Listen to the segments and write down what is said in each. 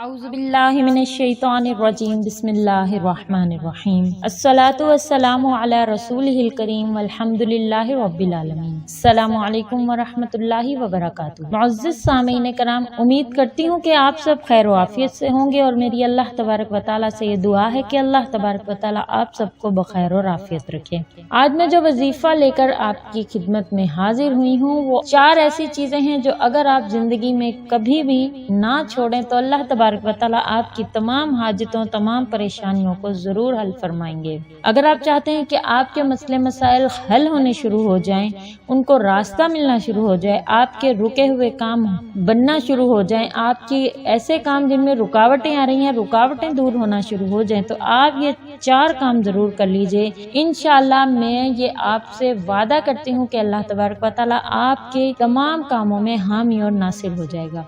اعوذ باللہ من الشیطان الرجیم بسم اللہ الرحمن الرحیم الصلاۃ والسلام علی رسولہ الکریم والحمد للہ رب العالمین۔ السلام علیکم ورحمۃ اللہ وبرکاتہ۔ معزز سامعین کرام، امید کرتی ہوں کہ آپ سب خیر و عافیت سے ہوں گے، اور میری اللہ تبارک و تعالیٰ سے یہ دعا ہے کہ اللہ تبارک و تعالیٰ آپ سب کو بخیر اور عافیت رکھے۔ آج میں جو وظیفہ لے کر آپ کی خدمت میں حاضر ہوئی ہوں وہ 4 ایسی چیزیں ہیں جو اگر آپ زندگی میں کبھی بھی نہ چھوڑیں تو اللہ تبارک و تعالیٰ آپ کی تمام حاجتوں، تمام پریشانیوں کو ضرور حل فرمائیں گے۔ اگر آپ چاہتے ہیں کہ آپ کے مسئلے مسائل حل ہونے شروع ہو جائیں، ان کو راستہ ملنا شروع ہو جائے، آپ کے رکے ہوئے کام بننا شروع ہو جائیں، آپ کی ایسے کام جن میں رکاوٹیں آ رہی ہیں رکاوٹیں دور ہونا شروع ہو جائیں، تو آپ یہ 4 کام ضرور کر لیجئے۔ انشاءاللہ میں یہ آپ سے وعدہ کرتی ہوں کہ اللہ تبارک و تعالیٰ آپ کے تمام کاموں میں حامی اور ناصر ہو جائے گا۔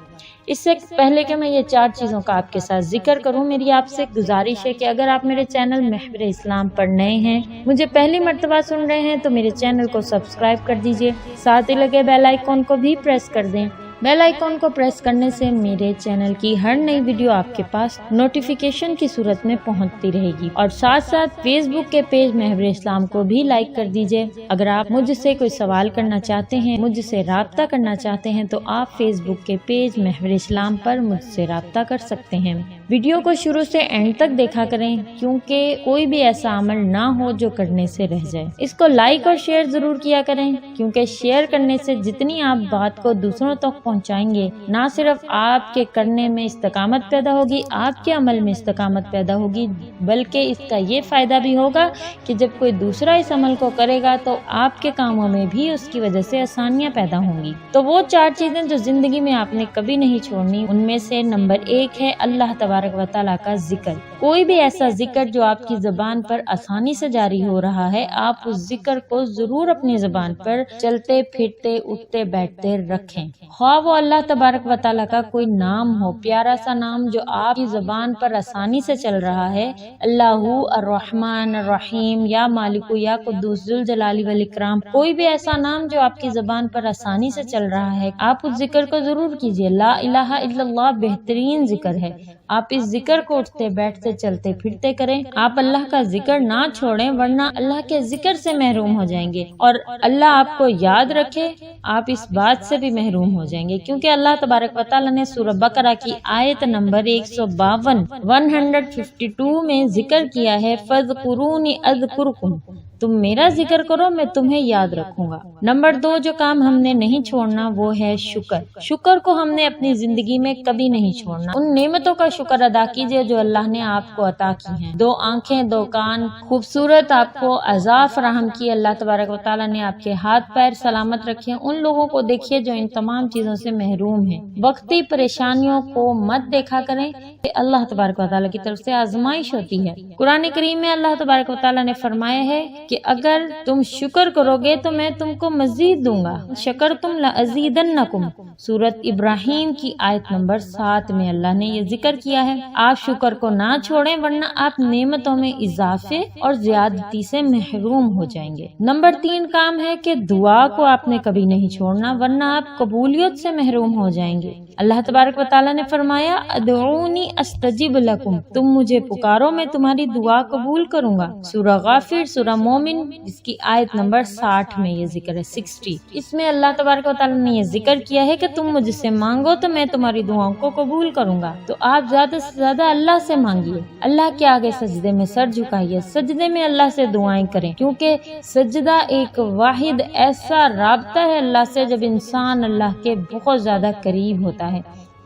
اس سے پہلے کہ میں یہ 4 چیزوں کا آپ کے ساتھ ذکر کروں، میری آپ سے گزارش ہے کہ اگر آپ میرے چینل محور اسلام پر نئے ہیں، مجھے پہلی مرتبہ سن رہے ہیں، تو میرے چینل کو سبسکرائب کر دیجئے، ساتھ ہی لگے بیل آئیکن کو بھی پریس کر دیں۔ بیل آئیکن کو پریس کرنے سے میرے چینل کی ہر نئی ویڈیو آپ کے پاس نوٹیفیکیشن کی صورت میں پہنچتی رہے گی، اور ساتھ ساتھ فیس بک کے پیج محور اسلام کو بھی لائک کر دیجئے۔ اگر آپ مجھ سے کوئی سوال کرنا چاہتے ہیں، مجھ سے رابطہ کرنا چاہتے ہیں، تو آپ فیس بک کے پیج محور اسلام پر مجھ سے رابطہ کر سکتے ہیں۔ ویڈیو کو شروع سے اینڈ تک دیکھا کریں، کیونکہ کوئی بھی ایسا عمل نہ ہو جو کرنے سے رہ جائے۔ اس کو لائک اور شیئر ضرور کیا کریں، کیونکہ شیئر کرنے سے جتنی آپ بات کو دوسروں تک پہنچائیں گے، نہ صرف آپ کے کرنے میں استقامت پیدا ہوگی، آپ کے عمل میں استقامت پیدا ہوگی، بلکہ اس کا یہ فائدہ بھی ہوگا کہ جب کوئی دوسرا اس عمل کو کرے گا تو آپ کے کاموں میں بھی اس کی وجہ سے آسانیاں پیدا ہوں گی۔ تو وہ 4 چیزیں جو زندگی میں آپ نے کبھی نہیں چھوڑنی، ان میں سے نمبر 1 ہے اللہ تبارک و تعالیٰ کا ذکر۔ کوئی بھی ایسا ذکر جو آپ کی زبان پر آسانی سے جاری ہو رہا ہے، آپ اس ذکر کو ضرور اپنی زبان پر چلتے پھرتے اٹھتے بیٹھتے رکھیں۔ خواہ وہ اللہ تبارک و تعالیٰ کا کوئی نام ہو، پیارا سا نام جو آپ کی زبان پر آسانی سے چل رہا ہے، اللہ الرحمن الرحیم، یا مالک، یا قدوس ذوالجلال والاکرام، کوئی بھی ایسا نام جو آپ کی زبان پر آسانی سے چل رہا ہے، آپ اس ذکر کو ضرور کیجیے۔ لا الہ الا اللہ بہترین ذکر ہے، آپ اس ذکر کو اٹھتے بیٹھتے چلتے پھرتے کریں۔ آپ اللہ کا ذکر نہ چھوڑیں، ورنہ اللہ کے ذکر سے محروم ہو جائیں گے، اور اللہ آپ کو یاد رکھے آپ اس بات سے بھی محروم ہو جائیں گے، کیونکہ اللہ تبارک و تعالیٰ نے سورہ بقرہ کی آیت نمبر 152 میں ذکر کیا ہے، فَاذْكُرُونِي أَذْكُرْكُمْ، تم میرا ذکر کرو میں تمہیں یاد رکھوں گا۔ نمبر 2 جو کام ہم نے نہیں چھوڑنا وہ ہے شکر۔ شکر کو ہم نے اپنی زندگی میں کبھی نہیں چھوڑنا۔ ان نعمتوں کا شکر ادا کیجئے جو اللہ نے آپ کو عطا کی ہیں۔ 2 آنکھیں، 2 کان، خوبصورت آپ کو اعضاء فراہم کی، اللہ تبارک و تعالیٰ نے آپ کے ہاتھ پیر سلامت رکھے۔ ان لوگوں کو دیکھیے جو ان تمام چیزوں سے محروم ہیں۔ وقتی پریشانیوں کو مت دیکھا کریں، کہ اللہ تبارک و تعالیٰ کی طرف سے آزمائش ہوتی ہے۔ قرآن کریم میں اللہ تبارک و تعالیٰ نے فرمایا ہے کہ اگر تم شکر کرو گے تو میں تم کو مزید دوں گا، شکرتم لازیدنکم، سورۃ ابراہیم کی آیت نمبر 7 میں اللہ نے یہ ذکر کیا ہے۔ آپ شکر کو نہ چھوڑیں، ورنہ آپ نعمتوں میں اضافے اور زیادتی سے محروم ہو جائیں گے۔ نمبر 3 کام ہے کہ دعا کو آپ نے کبھی نہیں چھوڑنا، ورنہ آپ قبولیت سے محروم ہو جائیں گے۔ اللہ تبارک و تعالیٰ نے فرمایا، ادعونی استجب لکم، تم مجھے پکارو میں تمہاری دعا قبول کروں گا، سورہ غافر، سورہ مومن، جس کی آیت نمبر 60 میں یہ ذکر ہے، 60۔ اس میں اللہ تبارک و تعالیٰ نے یہ ذکر کیا ہے کہ تم مجھ سے مانگو تو میں تمہاری دعاؤں کو قبول کروں گا۔ تو آپ زیادہ سے زیادہ اللہ سے مانگیے، اللہ کے آگے سجدے میں سر جھکائیے، سجدے میں اللہ سے دعائیں کریں، کیونکہ سجدہ ایک واحد ایسا رابطہ ہے اللہ سے جب انسان اللہ کے بہت زیادہ قریب ہوتا ہے۔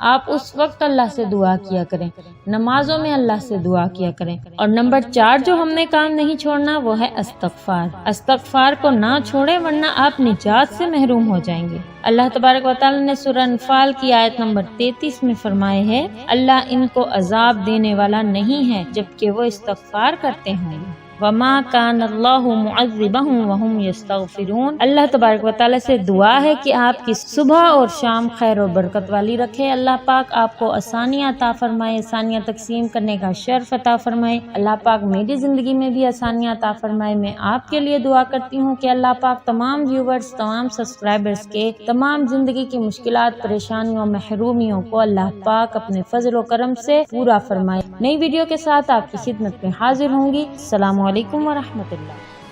آپ اس وقت اللہ سے دعا کیا کریں، نمازوں میں اللہ سے دعا کیا کریں۔ اور نمبر 4 جو ہم نے کام نہیں چھوڑنا وہ ہے استغفار۔ استغفار کو نہ چھوڑیں، ورنہ آپ نجات سے محروم ہو جائیں گے۔ اللہ تبارک و تعالیٰ نے سورہ انفال کی آیت نمبر 33 میں فرمائے ہے، اللہ ان کو عذاب دینے والا نہیں ہے جبکہ وہ استغفار کرتے ہوں گے۔ وما کان اللہ معذبہم وہم یستغفرون۔ اللہ تبارک و تعالی سے دعا ہے کہ آپ کی صبح اور شام خیر اور برکت والی رکھے۔ اللہ پاک آپ کو آسانیاں عطا فرمائے، آسانیاں تقسیم کرنے کا شرف عطا فرمائے۔ اللہ پاک میری زندگی میں بھی آسانیاں عطا فرمائے۔ میں آپ کے لیے دعا کرتی ہوں کہ اللہ پاک تمام ویورز، تمام سبسکرائبرز کے تمام زندگی کی مشکلات، پریشانیوں، محرومیوں کو اللہ پاک اپنے فضل و کرم سے پورا فرمائے۔ نئی ویڈیو کے ساتھ آپ کی خدمت میں حاضر ہوں گی۔ السلام علیکم ورحمۃ اللہ۔